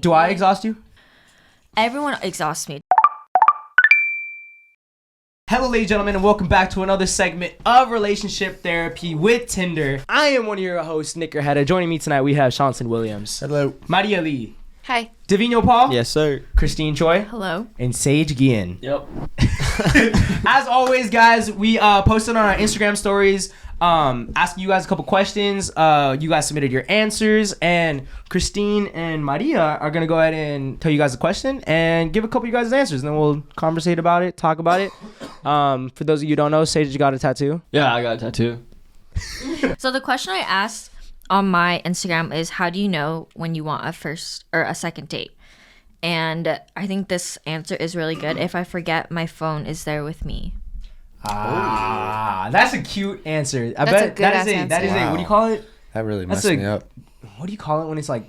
Do I exhaust you? Everyone exhausts me. Hello, ladies and gentlemen, and welcome back to another segment of Relationship Therapy with Tinder. I am one of your hosts, Nick Herrera. Joining me tonight, we have Shanson Williams. Hello. Maria Lee. Hi. Davino Paul. Yes, sir. Christine Choi. Hello. And Sage Guillen. Yep. As always, guys, we posted on our Instagram stories asking you guys a couple questions. You guys submitted your answers, and Christine and Maria are going to go ahead and tell you guys a question and give a couple of you guys answers, and then we'll conversate about it, talk about it. For those of you who don't know, Sage got a tattoo. Yeah, I got a tattoo. So the question I asked on my Instagram is, how do you know when you want a first or a second date? And I think this answer is really good. If I forget, my phone is there with me. That's a cute answer. I That's bet a good that is answer. that is a, what do you call it? That really That's messed me up. What do you call it when it's like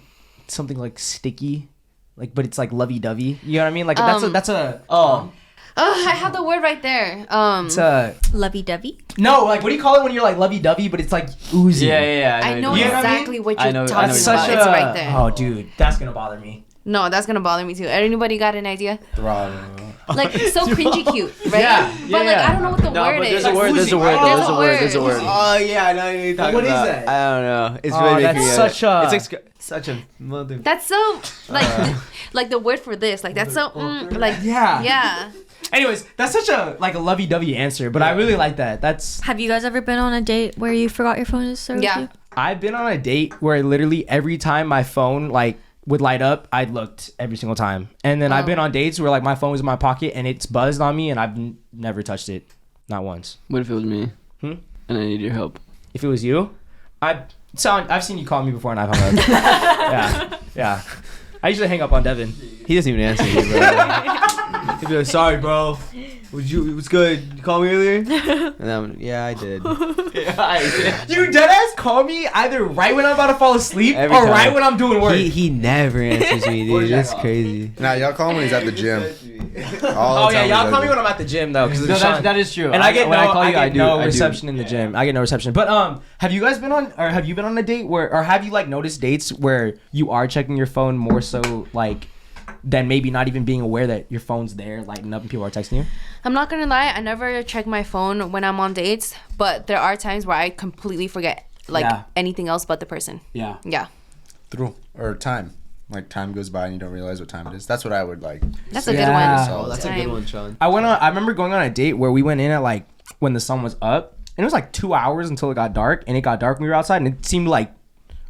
something like sticky, like but it's like lovey-dovey? You know what I mean? Like that's a Oh, I have the word right there. it's a Lovey-dovey? no, like what do you call it when you're like lovey-dovey but it's like oozy? Yeah. I know You know what I mean? exactly what I you're know- I talking know That's what about. such It's a right there. oh dude, that's gonna bother me. No, that's gonna bother me too. Anybody got an idea? Throbbing. Like so cringy cute, right? Yeah, but like yeah. I don't know what the No, word but is. there's a word. Like There's a oozing. word. There's There's a a word. There's a word. word. Oh yeah, I know what you're talking What is about. that? I don't know. It's Oh, really that's making me such a- It's such a mother. That's so like like the word for this. Like that's so like Yeah. yeah. Anyways, that's such a like a lovey-dovey answer, but I really like that. That's Have you guys ever been on a date where you forgot your phone is there with Yeah. you? I've been on a date where literally every time my phone like would light up, I looked every single time. And then I've been on dates where like my phone was in my pocket and it's buzzed on me and I've never touched it. Not once. What if it was me? And I need your help. If it was you, I've seen you call me before and I've hung up. Yeah. I usually hang up on Devin. He doesn't even answer me, bro. He'd be like, "Sorry, bro. What's good? You called me earlier?" And I'm, yeah, I did. Yeah, I did. You deadass call me either right when I'm about to fall asleep Every or time. right when I'm doing work. He never answers me, dude. That's crazy. Nah, y'all call him when he's at the gym. Oh yeah, y'all call me when I'm at the gym though, because No, that is true. And I get when no, I call you, I I get do. no I do. reception in the gym. I get no reception. But have you guys been on a date where, or have you like noticed dates where you are checking your phone more so like than maybe not even being aware that your phone's there, lighting up, and people are texting you? I'm not gonna lie, I never check my phone when I'm on dates, but there are times where I completely forget like anything else but the person. Yeah. Yeah. Through or time. Like time goes by and you don't realize what time it is. That's what I would like. That's a Yeah. good one. Oh, that's a good one, Sean. I remember going on a date where we went in at like when the sun was up, and it was like 2 hours until it got dark, and it got dark when we were outside, and it seemed like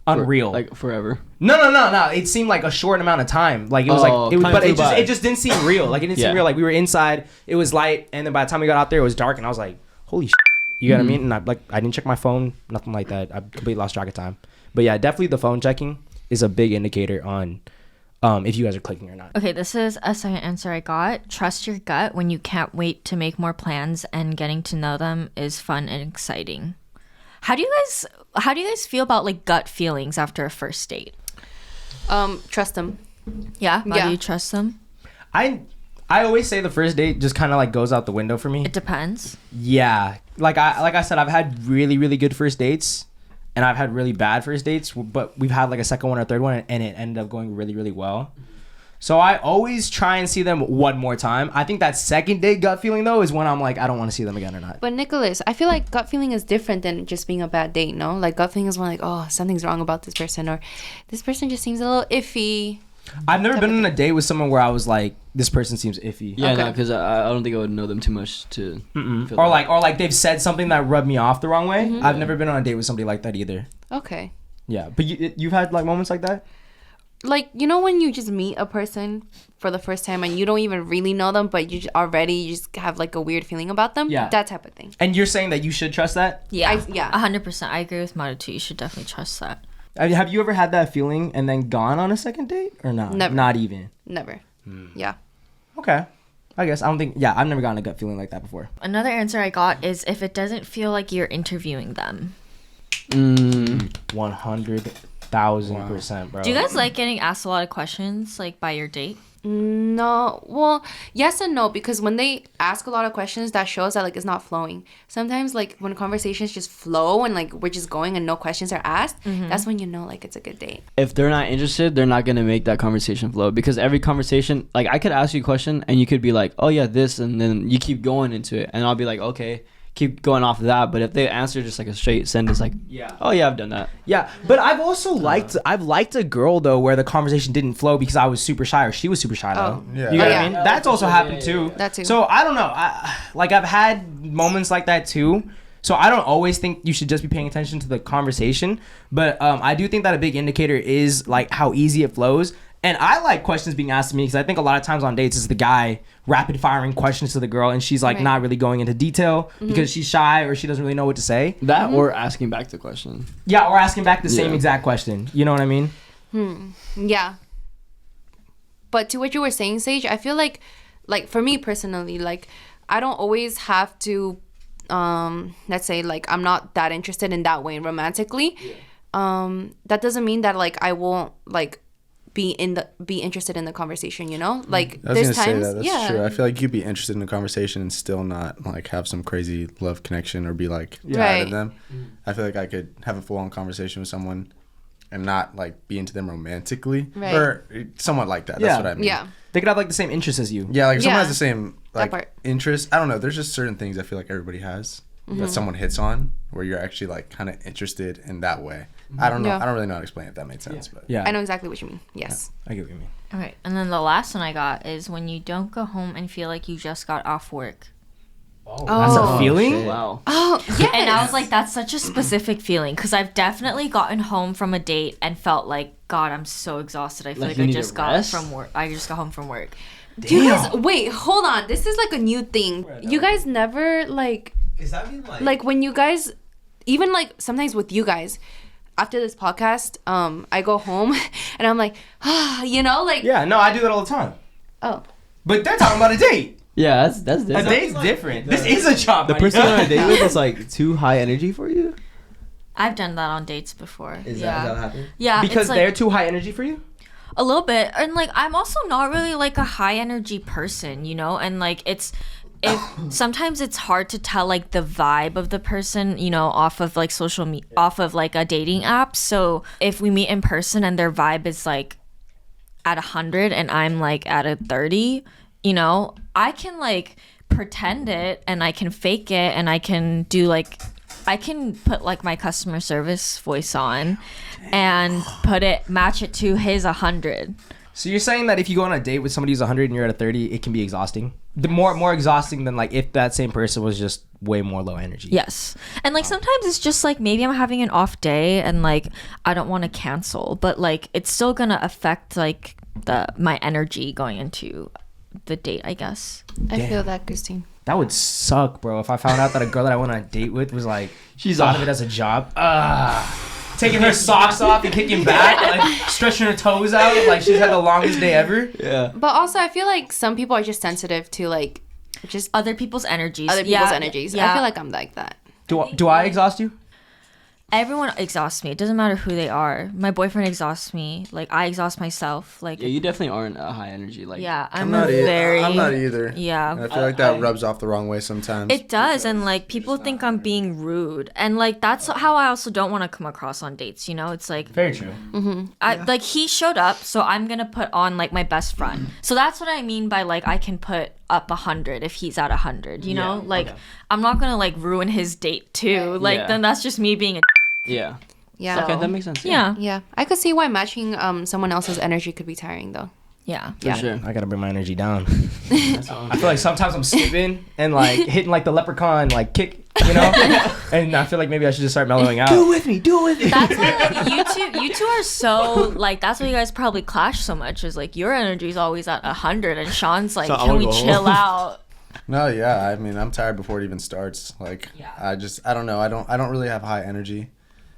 unreal. Like forever. No. It seemed like a short amount of time. Like it was Oh, time but flew by. it just didn't seem real. Like it didn't seem Yeah. real. Like we were inside, it was light, and then by the time we got out there, it was dark, and I was like, holy shit. You know what I mean? And I didn't check my phone, nothing like that. I completely lost track of time. But yeah, definitely the phone checking is a big indicator on if you guys are clicking or not. Okay, this is a second answer I got. Trust your gut when you can't wait to make more plans, and getting to know them is fun and exciting. How do you guys feel about like gut feelings after a first date? Trust them. Yeah? How Yeah. do you trust them? I always say the first date just kind of like goes out the window for me. It depends. Yeah, like I said, I've had really, really good first dates, and I've had really bad first dates, but we've had like a second one or third one, and it ended up going really, really well. So I always try and see them one more time. I think that second date gut feeling though is when I'm like, I don't want to see them again or not. But Nicholas, I feel like gut feeling is different than just being a bad date, no? Like gut feeling is when like, oh, something's wrong about this person, or this person just seems a little iffy. I've never been on a date with someone where I was like, this person seems iffy. Yeah, Okay. no, because I don't think I would know them too much to. Feel Or that. like they've said something that rubbed me off the wrong way. I've never been on a date with somebody like that either. Okay. Yeah, but you've had like moments like that? Like, you know when you just meet a person for the first time and you don't even really know them, but you just have like a weird feeling about them? Yeah. That type of thing. And you're saying that you should trust that? Yeah. yeah. 100%. I agree with Mata too. You should definitely trust that. Have you ever had that feeling and then gone on a second date or not? Never. Not even. Never. Yeah. Okay. I guess I've never gotten a gut feeling like that before. Another answer I got is if it doesn't feel like you're interviewing them. 100%. 1000%, bro. Do you guys like getting asked a lot of questions like by your date? No, well, yes and no, because when they ask a lot of questions, that shows that like it's not flowing. Sometimes like when conversations just flow and like we're just going and no questions are asked, that's when you know like it's a good date. If they're not interested, they're not gonna make that conversation flow, because every conversation, like I could ask you a question and you could be like, oh yeah, this, and then you keep going into it, and I'll be like, okay, keep going off of that. But if they answer just like a straight sentence, like, oh yeah, I've done that. Yeah, but I've also liked a girl though where the conversation didn't flow because I was super shy or she was super shy though. Yeah. You know what yeah. I mean? That's also happened too. That too. So I don't know. I've had moments like that too. So I don't always think you should just be paying attention to the conversation, but I do think that a big indicator is like how easy it flows. And I like questions being asked to me because I think a lot of times on dates it's the guy rapid firing questions to the girl and she's like not really going into detail because she's shy or she doesn't really know what to say. That or asking back the question. Yeah, or asking back the same exact question. You know what I mean? Yeah. But to what you were saying, Sage, I feel like for me personally, like I don't always have to, let's say like I'm not that interested in that way romantically. That doesn't mean that like I won't like be interested in the conversation, you know? Like I was there's gonna times, say that's true. I feel like you'd be interested in the conversation and still not like have some crazy love connection or be like tired of them. I feel like I could have a full-on conversation with someone and not like be into them romantically or somewhat like that. That's what I mean. Yeah. They could have like the same interests as you. Yeah, like if someone Yeah. has the same like part. interest. I don't know. There's just certain things I feel like everybody has that someone hits on where you're actually like kind of interested in that way. I don't know. Yeah. I don't really know how to explain it, if that made sense. But Yeah. I know exactly what you mean. Yes. I get what you mean. All right, and then the last one I got is when you don't go home and feel like you just got off work. That's a feeling? Wow. Oh, yes. And I was like, that's such a specific feeling because I've definitely gotten home from a date and felt like, God, I'm so exhausted. I feel Like like you I need just to got rest? from work. I just got home from work. Do you guys wait, hold on. This is like a new thing. You guys never like Is that mean like when you guys even like sometimes with you guys after this podcast, I go home and I'm like, you know, like Yeah, no, I do that all the time. oh. But they're talking about a date. Yeah, that's A different. date's different. This is a job. The buddy. person you're on a date with is like too high energy for you? I've done that on dates before. Is that what happened? Yeah, because it's like, they're too high energy for you? a little bit, and like I'm also not really like a high energy person, you know, and like sometimes it's hard to tell like the vibe of the person, you know, off of like off of like a dating app. So if we meet in person and their vibe is like at 100 and I'm like at a 30, you know, I can like pretend it and I can fake it and I can do like I can put like my customer service voice on and match it to his 100. So you're saying that if you go on a date with somebody who's 100 and you're at a 30, it can be exhausting? The more exhausting than like if that same person was just way more low energy. Yes. And like sometimes it's just like maybe I'm having an off day and like I don't want to cancel, but like it's still gonna affect like my energy going into the date, I guess. I feel that, Christine. That would suck, bro. If I found out that a girl that I went on a date with was like She's thought off. of it as a job. Taking her socks off and kicking back, like stretching her toes out, like she's had the longest day ever. Yeah. But also I feel like some people are just sensitive to like just Other people's energies. other people's energies. Yeah. I feel like I'm like that. Do I exhaust you? Everyone exhausts me. It doesn't matter who they are. My boyfriend exhausts me. Like I exhaust myself. Like Yeah, you definitely aren't a high energy. Like, yeah, I'm not either. Yeah. I feel like that rubs off the wrong way sometimes. It does, and like people think I'm being rude, and like that's how I also don't want to come across on dates. You know, it's like Very true. like he showed up, so I'm gonna put on like my best friend. So that's what I mean by like I can put up 100 if he's at 100. You know, like I'm not gonna like ruin his date too. Like Yeah. then that's just me being a Yeah. Yeah. Okay, that makes sense. yeah. Yeah. I could see why matching someone else's energy could be tiring though. Yeah. For sure. I gotta bring my energy down. I feel like sometimes I'm skipping and like hitting like the leprechaun like kick, you know, and I feel like maybe I should just start mellowing out. Do it with me. Do it with me. That's why like you two are so like that's why you guys probably clash so much is like your energy is always at 100 and Sean's like So I can wanna we go chill home. out? No, yeah. I mean, I'm tired before it even starts. Like, I don't know. I don't really have high energy.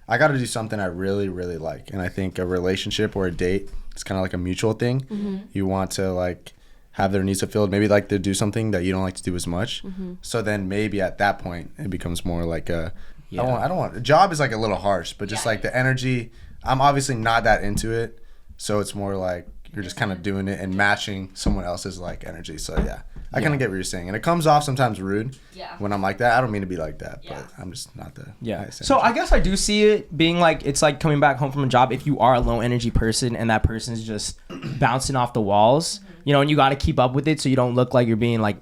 I got to do something I really, really like. And I think a relationship or a date, it's kind of like a mutual thing. You want to like have their needs fulfilled. Maybe like to do something that you don't like to do as much. So then maybe at that point it becomes more like a, I don't want, a job is like a little harsh, but just like the energy I'm obviously not that into it, so it's more like you're just kind of doing it and matching someone else's like energy. So yeah, I kind of get what you're saying, and it comes off sometimes rude. Yeah. When I'm like that, I don't mean to be like that, but I'm just not the highest So energy. I guess I do see it being like it's like coming back home from a job. If you are a low energy person and that person is just bouncing off the walls, you know, and you got to keep up with it so you don't look like you're being like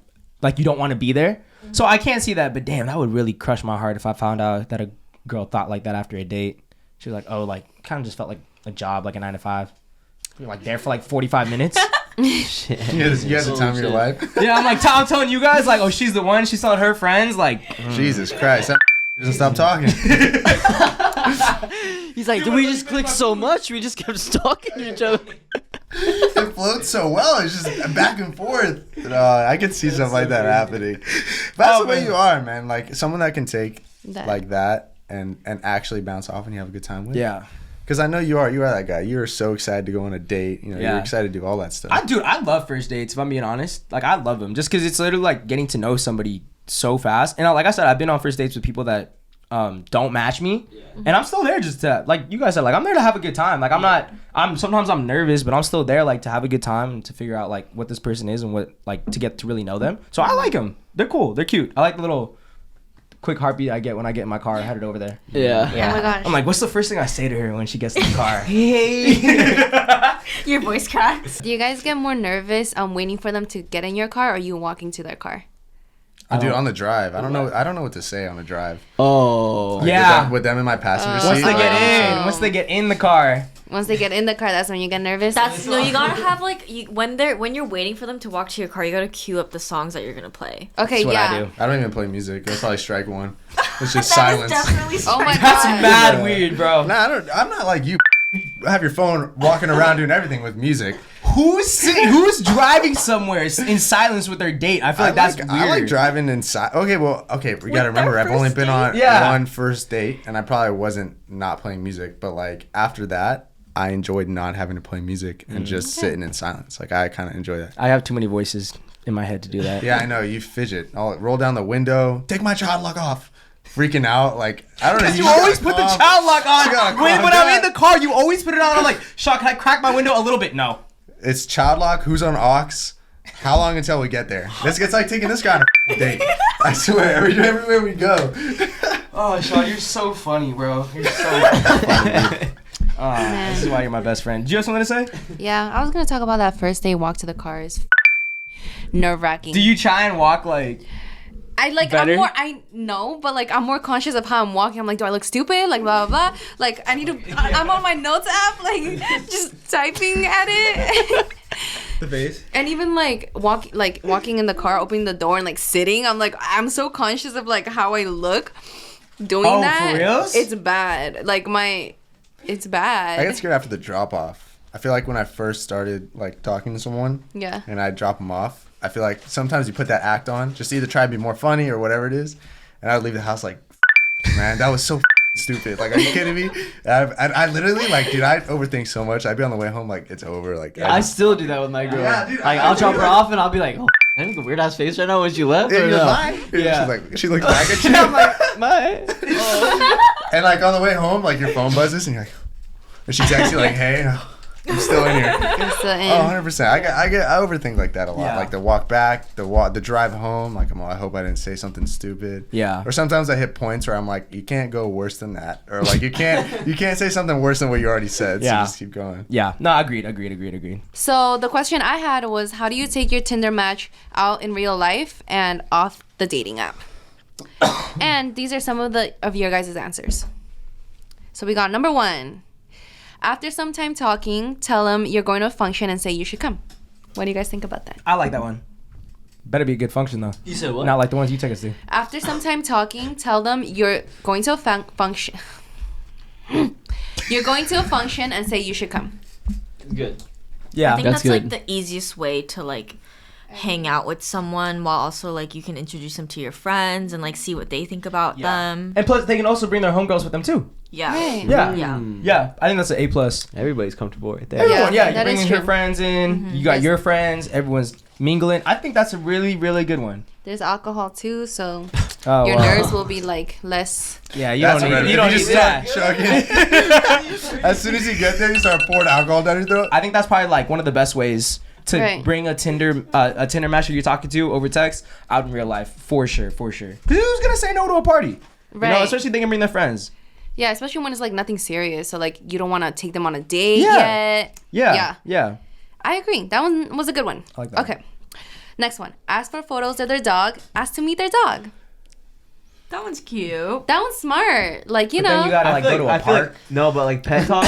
you don't want to be there. So I can't see that, but damn, that would really crush my heart if I found out that a girl thought like that after a date. She was like, oh, like kind of just felt like a job, like a 9 to 5. You're like there for like 45 minutes. Shit. You guys the time of your life. Yeah, I'm like, I'm telling you guys, like, oh, she's the one. She's telling her friends, like, Jesus Christ, that doesn't stop talking. He's like, did we just click so much? We just kept stalking each other. It floats so well. It's just back and forth. I could see something like that happening. But that's the way you are, man. Like someone that can take like that and actually bounce off and you have a good time with. yeah. Because I know you are that guy. You are so excited to go on a date. You know, you're excited to do all that stuff. I love first dates, if I'm being honest. Like, I love them just because it's literally like getting to know somebody so fast. And like I said, I've been on first dates with people that don't match me. And I'm still there just to, like you guys said, like, I'm there to have a good time. Like, sometimes I'm nervous, but I'm still there, like, to have a good time and to figure out, like, what this person is and what, like, to get to really know them. So I like them. They're cool. They're cute. I like the little quick heartbeat I get when I get in my car headed over there. Yeah. Oh my gosh. I'm like, what's the first thing I say to her when she gets in the car? Hey. Your voice cracks. Do you guys get more nervous waiting for them to get in your car or you walking to their car? I do on the drive. I don't know what to say on the drive. Oh. Like, Yeah. with them in my passenger seat. Once they get in the car. Once they get in the car, that's when you get nervous. No, you gotta have like when you're waiting for them to walk to your car, you gotta queue up the songs that you're gonna play. Okay, That's what yeah. I do. I don't even play music. That's probably strike one. It's just That silence. is definitely Oh my That's god. mad weird, bro. Nah, I'm not like you. You have your phone walking around doing everything with music. Who's driving somewhere in silence with their date? I feel like that's weird. I like driving inside. Okay, we gotta remember. I've only been on one first date, and I probably wasn't not playing music. But like after that, I enjoyed not having to play music and just sitting in silence. Like I kind of enjoy that. I have too many voices in my head to do that. Yeah, I know. You fidget. I'll roll down the window. Take my child lock off. Freaking out. Like I don't know. You always put the child lock on. gotta When calm I'm down. in the car, you always put it on. I'm like, Shaw, can I crack my window a little bit? No. It's child lock. Who's on aux? How long until we get there? This gets like taking this guy on a date. I swear, everywhere we go. Oh, Shaw, you're so funny, bro. You're so funny. This is why you're my best friend. Do you have something to say? Yeah, I was gonna talk about that first day walk to the car is nerve-wracking. Do you try and walk like... Better? But like I'm more conscious of how I'm walking. I'm like, do I look stupid? Like blah blah blah. Like I'm on my notes app, like just typing at it. The face? And even like walking in the car, opening the door and like sitting, I'm so conscious of like how I look doing that. For reals? It's bad. It's bad. I get scared after the drop off. I feel like when I first started like talking to someone, Yeah. and I drop them off, I feel like sometimes you put that act on just to either try to be more funny or whatever it is, and I would leave the house like, man, that was so stupid. Like, are you kidding me? I literally like, dude, I overthink so much. I'd be on the way home like it's over. Like I still do that with my girl. Yeah, dude, like I I'll do drop her that. off and I'll be like, oh, I make a weird ass face right now when she left. Yeah, or you're no? lying. Yeah. She's like, she looks back at you. I'm like, My. and like on the way home, like your phone buzzes and you're like, and she texts you like, hey, I'm still in here. You're still in. Oh, 100%. I overthink like that a lot. Yeah. Like the walk back, the drive home. Like I hope I didn't say something stupid. Yeah. Or sometimes I hit points where I'm like, you can't go worse than that, or like you can't say something worse than what you already said. So Yeah. just keep going. Yeah. No, agreed. So the question I had was, how do you take your Tinder match out in real life and off the dating app? And these are some of your guys' answers. So we got number 1. After some time talking, tell them you're going to a function and say you should come. What do you guys think about that? I like that one. Better be a good function, though. You said what? Not like the ones you take us to. After some time talking, tell them you're going to a function. You're going to a function and say you should come. Good. Yeah. I think That's that's good. like the easiest way to like hang out with someone while also like you can introduce them to your friends and like see what they think about them. And plus, they can also bring their homegirls with them, too. Yeah. Right. Yeah. Yeah. Yeah. I think that's an A+. Everybody's comfortable right there. Everyone, Yeah, yeah. You're that is bringing your true. friends in. You got Yes. your friends. Everyone's mingling. I think that's a really, really good one. There's alcohol too, so Oh, your wow. nerves will be like less. Yeah, you That's don't better. need. You If don't just need that. start chugging. As soon as you get there, you start pouring alcohol down your throat. I think that's probably like one of the best ways to Right. bring a Tinder match that you're talking to over text out in real life, for sure. Because who's gonna say no to a party? Right. You know, especially they can bring their friends. Yeah, especially when it's like nothing serious. So like you don't want to take them on a date Yeah. yet. Yeah. I agree. That one was a good one. I like that. Okay. Next one. Ask for photos of their dog. Ask to meet their dog. That one's cute. That one's smart. Like, you But then know. you gotta like go to a park. No, but like pet talk.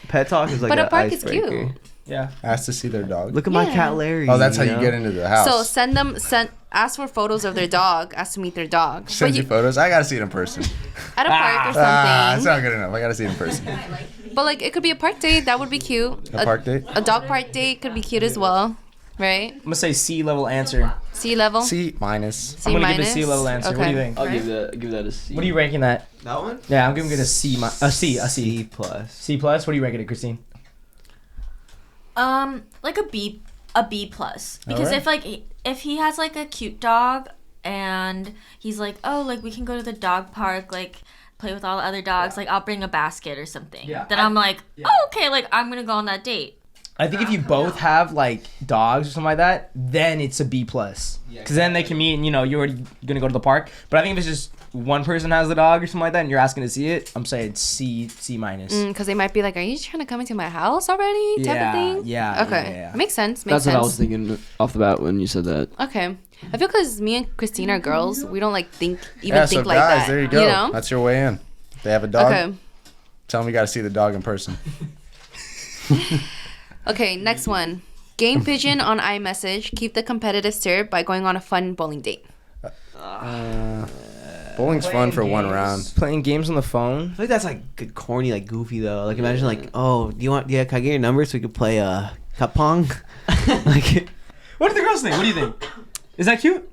Pet talk is like But a an park is icebreaker. cute. Yeah. Ask to see their dog. Look at my Yeah. cat Larry. Oh, that's how you know? get into the house. So ask for photos of their dog. Ask to meet their dog. Send But you photos. I gotta see it in person. at a park or That's something. not good enough. I gotta see it in person. But like it could be a park date. That would be cute. A park date. A dog park date could be cute as well. Right? I'm gonna say C level answer. C level. C minus. C I'm gonna minus. give it a C level answer. What do you think? I'll give that a C. What are you ranking that? That one? Yeah, I'm giving it a C. A C. C plus. C plus. What are you ranking it, Christine? Like a B plus, because Alright. if he has like a cute dog and he's like, oh, like we can go to the dog park, like play with all the other dogs, like I'll bring a basket or something. Yeah, Then I'm like, oh, okay, like I'm gonna go on that date. I think if you both have like dogs or something like that, then it's a B plus. Because then they can meet and you're already gonna go to the park. But I think if it's just one person has the dog or something like that and you're asking to see it, I'm saying C minus. Because they might be like, are you trying to come into my house already? Type of thing. Yeah. Okay. Yeah. Makes sense. That's Makes what I was sense. thinking off the bat when you said that. Okay. I feel because me and Christine are girls, we don't like think Yeah, so like guys, that. there you go. know? That's your way in. If they have a dog, Okay. tell them you gotta see the dog in person. Okay, next one. Game pigeon on iMessage. Keep the competitive spirit by going on a fun bowling date. Bowling's fun for one round. Playing games on the phone. I feel like that's like good, corny, like goofy though. Like imagine like, oh, can I get your number so we could play cup pong? Like, What do the girls think? What do you think? Is that cute?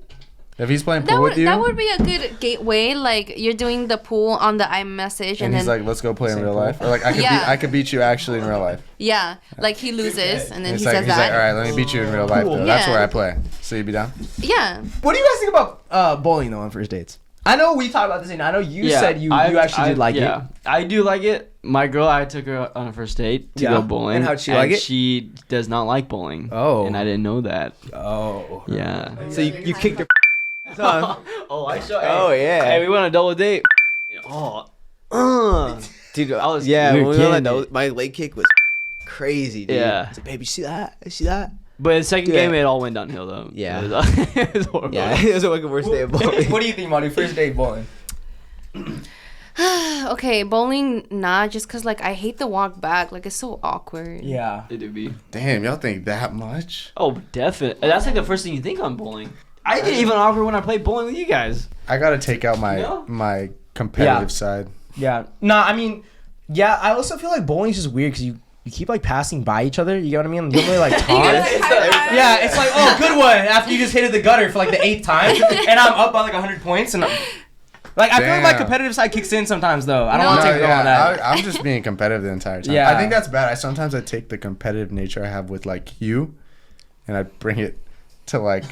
If he's playing pool with you, That would be a good gateway. Like you're doing the pool on the iMessage, and and he's then like, let's go play in Same real pool. life. Or like, Yeah. I could beat you actually in real life. yeah, like he loses, and then He's he like, says all that. right, let me beat you in real life. Though. That's Yeah. where I play. So you be down? Yeah, What do you guys think about bowling though on first dates? I know we talked about this and I know you said you actually did like it. I do like it. My girl, I took her on a first date to Yeah. go bowling. And how'd she like it? She does not like bowling. Oh. And I didn't know that. Oh. Yeah. so you kicked her. Oh, I show. Oh yeah. Hey, we went on a double date. Oh, Dude, I was. yeah. we When were we were on killing that, it. my leg kick was crazy, dude. Yeah. It's like, baby, see that? See that? But the second Yeah. game, it all went downhill though. Yeah. It was, it was horrible. Yeah, it was like a worst day of bowling. What do you think, Manu? First date bowling. okay, bowling, nah, just cause like I hate the walk back. Like it's so awkward. Yeah. It did be. Damn, y'all think that much? Oh, definitely. That's like the first thing you think on bowling. I get even awkward when I play bowling with you guys. I gotta take out my No? my competitive Yeah. side. Yeah. Nah, I mean, yeah, I also feel like bowling's just weird because you keep like passing by each other. You get what I mean? You don't really like talk. Yeah, it's like, oh, good one. After you just hit the gutter for like the 8th time, and I'm up by like 100 points, and like I feel like my Damn. competitive side kicks in sometimes though. I don't No. want to take a go on that. I'm just being competitive the entire time. Yeah. I think that's bad. Sometimes I take the competitive nature I have with like you, and I bring it to like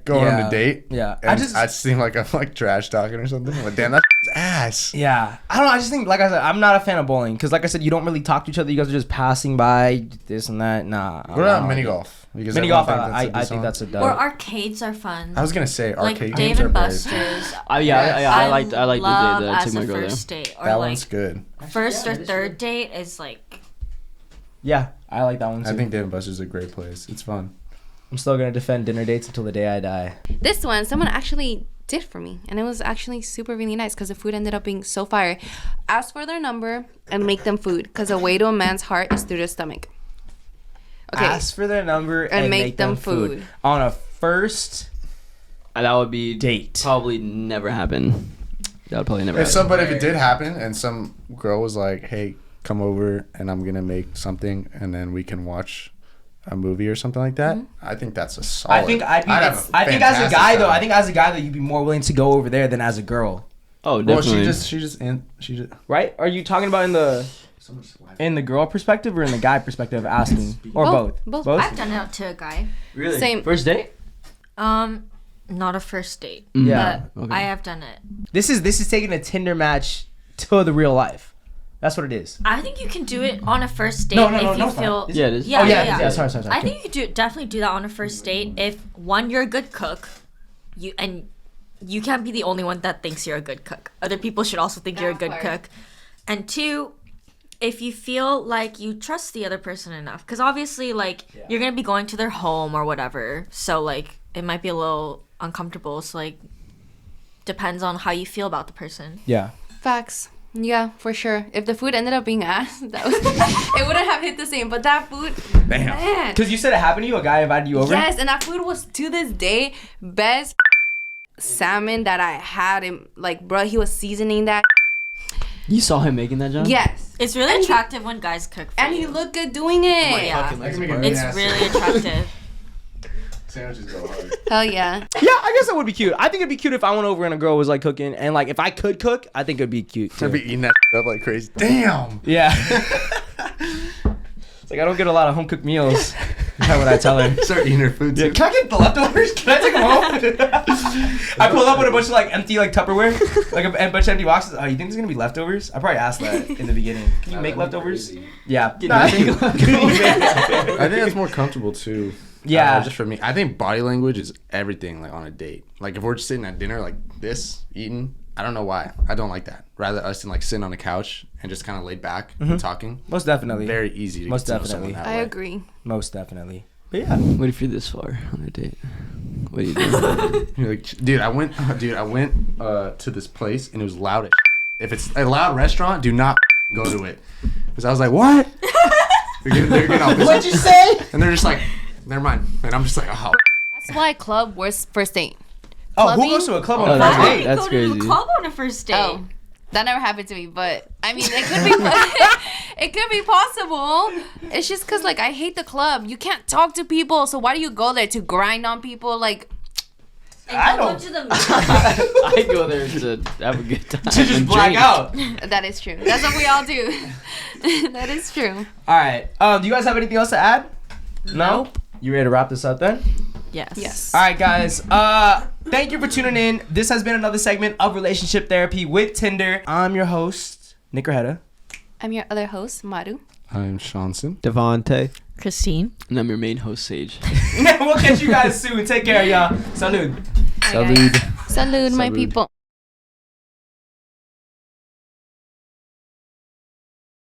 going on Yeah. a date. Yeah. And I seem like I'm like trash talking or something. Like, damn, that's ass. Yeah, I don't know. I just think, like I said, I'm not a fan of bowling because, like I said, you don't really talk to each other. You guys are just passing by this and that. Nah. What about mini golf? Because Mini everyone golf, thinks I think that's a dub. Or arcades are fun. I was gonna say Like arcade Dave games are and very. Buster's. I like the love date that I as took my a girl there. first date, or That like one's good. first or third date is like. Yeah, I like that one too. I think Dave and Buster's is a great place. It's fun. I'm still gonna defend dinner dates until the day I die. This one, someone actually did for me, and it was actually super really nice because the food ended up being so fire. Ask for their number and make them food because the way to a man's heart is through the stomach. Okay. Ask for their number And and make make them them food food. on a first That would be date. probably never happen. That would probably never If happen. if it did happen, and some girl was like, "Hey, come over, and I'm gonna make something, and then we can watch a movie or something like that," I think that's a solid. I think I'd be. I'd have I think as a fantastic guy though, time. I think as a guy though, you'd be more willing to go over there than as a girl, Oh, Well, definitely. she just. right? Are you talking about in the girl perspective or in the guy perspective, asking or both? Both. I've done it to a guy. Really? Same. First date? not a first date. Yeah. But Okay. I have done it. This is taking a Tinder match to the real life. That's what it is. I think you can do it on a first date No, if you it's not. feel. Is Yeah, it is. Yeah, Oh yeah, yeah. yeah. Sorry. I think you could definitely do that on a first date if one, you're a good cook, you can't be the only one that thinks you're a good cook. Other people should also think you're a good cook. And two, if you feel like you trust the other person enough, because obviously like you're gonna be going to their home or whatever, so like it might be a little uncomfortable. So like depends on how you feel about the person. Yeah. Facts. Yeah, for sure. If the food ended up being ass, that was, it wouldn't have hit the same. But that food, man. Because you said it happened to you. A guy invited you over. Yes, and that food was to this day best salmon that I had. In, like, bro, he was seasoning that. You saw him making that, John? Yes, It's really attractive when guys cook for and you. he looked good doing it. Yeah. It's It's really attractive. Sandwiches go hard. Hell yeah. Yeah, I guess that would be cute. I think it'd be cute if I went over and a girl was like cooking, and like if I could cook, I think it'd be cute too. I'd be eating that up like crazy. Damn. Yeah. It's like I don't get a lot of home cooked meals. That's what I tell her. Start eating her food too. Yeah, can I get the leftovers? Can I take them home? I pull up with a bunch of like empty like Tupperware, like a bunch of empty boxes. Oh, you think there's gonna be leftovers? I probably asked that in the beginning. Can you make leftovers? Yeah. No, I think I think that's more comfortable too. Yeah. Just for me, I think body language is everything. Like on a date, like if we're just sitting at dinner like this, eating. I don't know why. I don't like that. Rather us than like sitting on the couch and just kind of laid back and talking. most definitely. Very easy to Most get to know definitely. someone that I way. agree. Most definitely. But yeah. What if you're this far on a date? What are you doing? You're like, dude, I went to this place and it was loud as shit. If it's a loud restaurant, do not go to it. Because I was like, what? they're getting all pissed. What'd you say? And they're just like, never mind. And I'm just like, oh. That's why club was first date. Oh, who Clubbing? goes to a club Oh, on a that's first right. date? That's Go to crazy. the club on a first date. Oh, that never happened to me. But I mean, it could be. It could be possible. It's just because like I hate the club. You can't talk to people. So why do you go there to grind on people? Like And I go don't- to the I go there to have a good time. To just and black drink. out. that is true. That's what we all do. That is true. All right. Do you guys have anything else to add? No. You ready to wrap this up then? Yes. Yes. All right, guys. Thank you for tuning in. This has been another segment of Relationship Therapy with Tinder. I'm your host, Nick Rajeda. I'm your other host, Maru. I'm Shanson. Devontae. Christine. And I'm your main host, Sage. We'll catch you guys soon. Take care, y'all. Salud. Salud, my Salud. people.